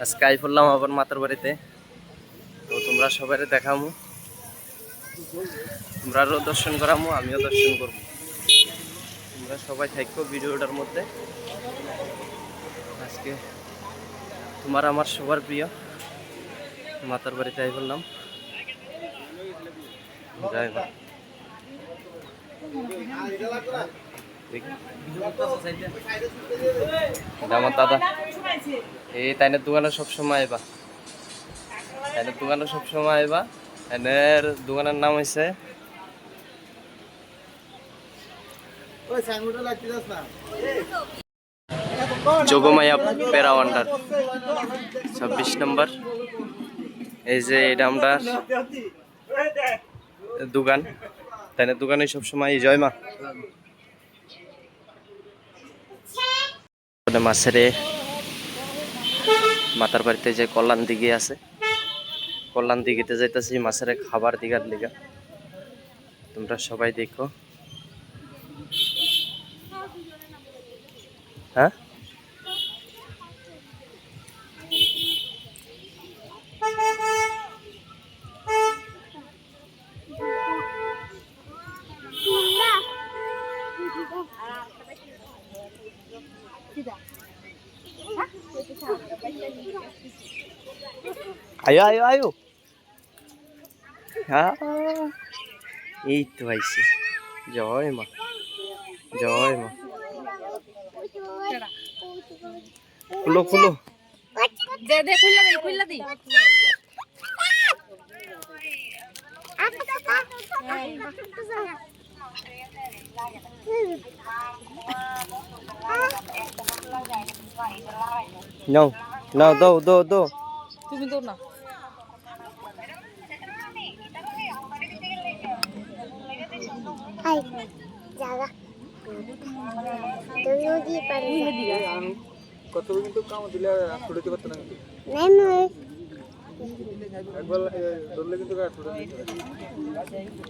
আজকে আই পড়লাম আবার মাতার বাড়িতে। তো তোমরা সবাই দেখামু, তোমরাও দর্শন করামু, আমিও দর্শন করব। তোমরা সবাই থাকো ভিডিওটার মধ্যে। আজকে তোমার আমার সবার প্রিয় মাতার বাড়িতে আই পড়লাম। যাই হোক, আমার দাদা এই তাইনের দোকানে সবসময় আইবা, তাইনের দোকানে সবসময় আইবা। এনের দোকানের নাম হয়েছে যোগমায়া পেরা ওয়ান্ডার 26 নম্বর। এই যে এটা আমরা দোকান, তাইনের দোকানে সবসময় জয় মা মাছের মাতার বাড়িতে যে কল্যাণ দিঘি আছে, কল্যাণ দিঘিতে যাইতেছি মাছের খাবার দিঘার লিগা। তোমরা সবাই দেখো। হ্যাঁ আয়ো আয়ো আয়ো, হ্যাঁ এই তো আইছি। জয় মা, জয় মা। খুলো খুলো, দে দে খুললা দে, খুললা দি। নাও নাও, দাও দাও দাও। তুমি তো না Hai, jaga. Dulu di pari. কত কিন্তু কাম দিলে ছুটে দিতে পারতো না কিন্তু Nemu. একবার ধরলে কিন্তু গাছ ছুটে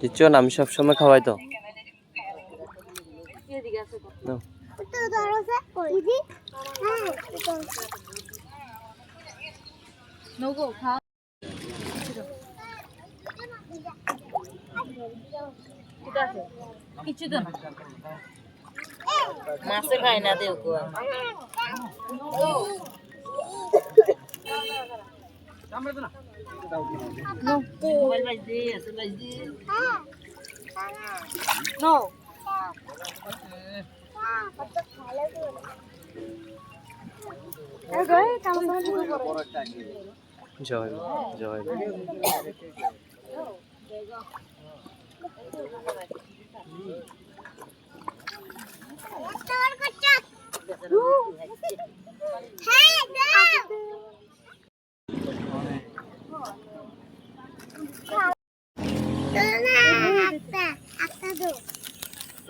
কিচ্ছু না, আমি সবসময় খাওয়াই তো। নাও। Itu dorong saya. Ini. নগো খাও। কিছু তো না, মাছে খায় না দেও গো। মোবাইল বাজ দে, আসল বাজ দে। নো জয় মা, জয় মা।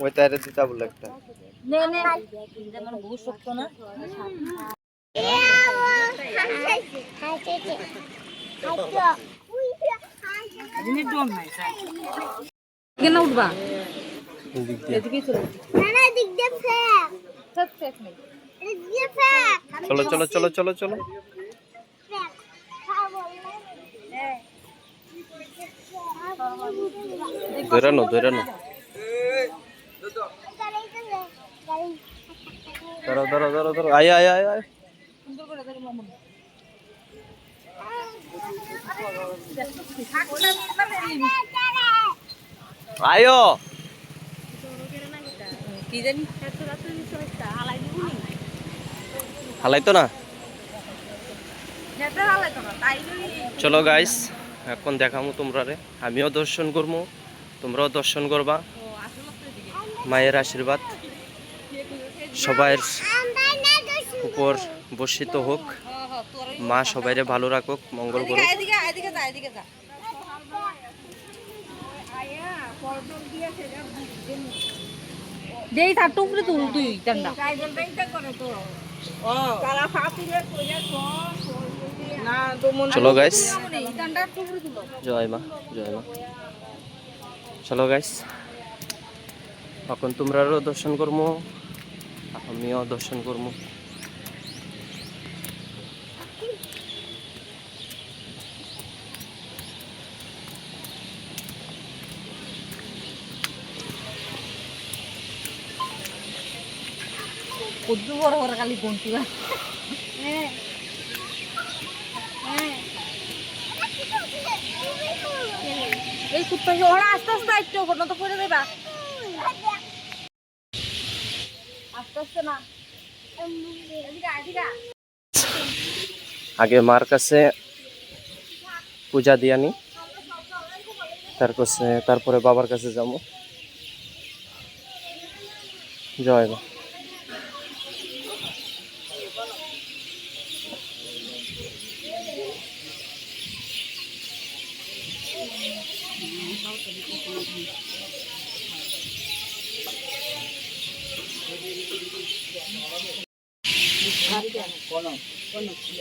ওই তারে দিতা বলে একটা। নে নে, যেমন বহু শক্ত না। জিনিস ডোন নাই স্যার। কেন উঠবা? এদিকে চলো। Nana dik dia fek. সব ফেক নেই। Dia fek. চলো চলো চলো চলো চলো, Fek. ধরে নো। ধরো ধরো ধরো ধরো, আয় আয় আয় আয়। সুন্দর করে ধরে মামুন। আয়ো কি জানি হালাই তো না। নেতা হালাই তো না, তাই চলো গাইস, এখন দেখামু তোমরা রে, আমিও দর্শন করবো, তোমরাও দর্শন করবা। মায়ের আশীর্বাদ সবার উপর বর্ষিত হোক, মা সবাইরে ভালো রাখুক, মঙ্গল করুক। এদিকে এদিকে যা, এদিকে যা। দেই তার টুকরে তুল তুই ঠান্ডা। চলো গাইস, ঠান্ডা টুকরে তুলো। জয় মা, জয় মা। চলো গাইস, এখন তোমরাও দর্শন করবো, আমিও দর্শন করবো। কদ্দু বড় বড় খালি গন্টি বা হ্যাঁ হ্যাঁ এই কুত্তা ওরা আস্তে আস্তে একটু ঘটনা তো করে দেবা আস্তে আস্তে না এদিকে এদিকে আগে মার কাছে পূজা দিয়ে আনি, তারপরে বাবার কাছে যাবো। জয় মা।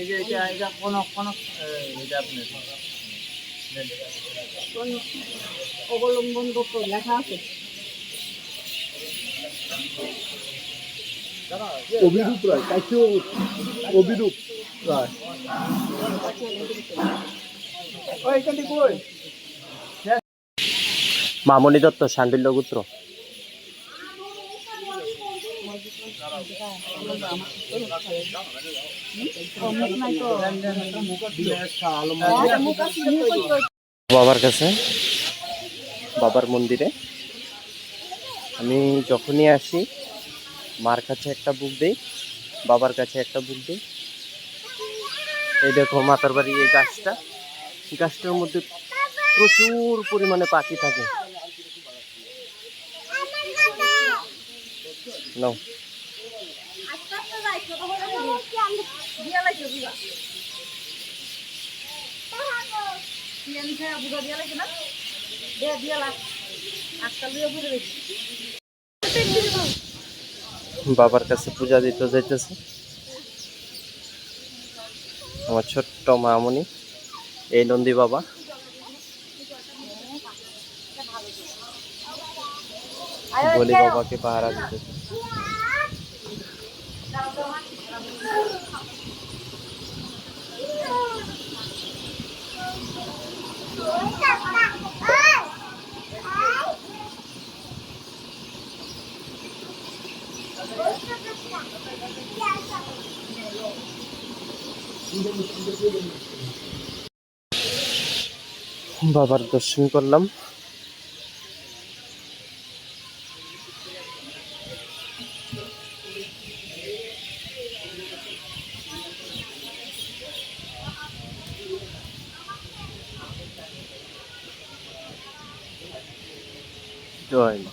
এই যে এটা কোন এটা আপনি অবলম্বন করতে লেখা আছে অভিরূপ রায় কাছে অভিরূপ রায় ওই এখানে কই মামনি দত্ত, শান্ডিল্য গোত্র। বাবার কাছে, বাবার মন্দিরে আমি যখনই আসি মার কাছে একটা বুক দেই, বাবার কাছে একটা বুক দেই। এই দেখো মাতার বাড়ি এই গাছটার মধ্যে প্রচুর পরিমাণে পাখি থাকে। নাও আস্তে আস্তে যাই ছোট করে দিয়া লাগছে বুঝা দিয়া নিছে বুঝা দিয়া লাগছে না দিয়া লাগ আজকাল দিয়ে বুঝে দেখি বাবার কাছে পূজা দিতে যাইতেছে আমার ছোট্ট মামনি, এই নন্দী বাবা। বলি বাবাকে পাহারা দিতেছে। বাবার দর্শন করলাম। জয় মা।